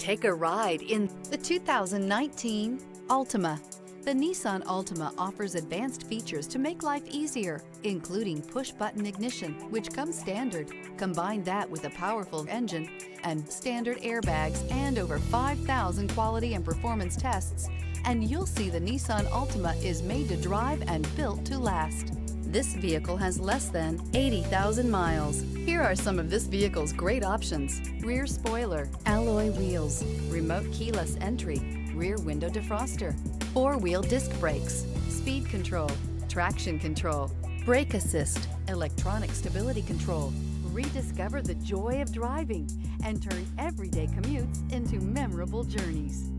Take a ride in the 2019 Altima. The Nissan Altima offers advanced features to make life easier, including push-button ignition, which comes standard. Combine that with a powerful engine and standard airbags and over 5,000 quality and performance tests, and you'll see the Nissan Altima is made to drive and built to last. This vehicle has less than 80,000 miles. Here are some of this vehicle's great options: rear spoiler, alloy wheels, remote keyless entry, rear window defroster, four-wheel disc brakes, speed control, traction control, brake assist, electronic stability control. Rediscover the joy of driving and turn everyday commutes into memorable journeys.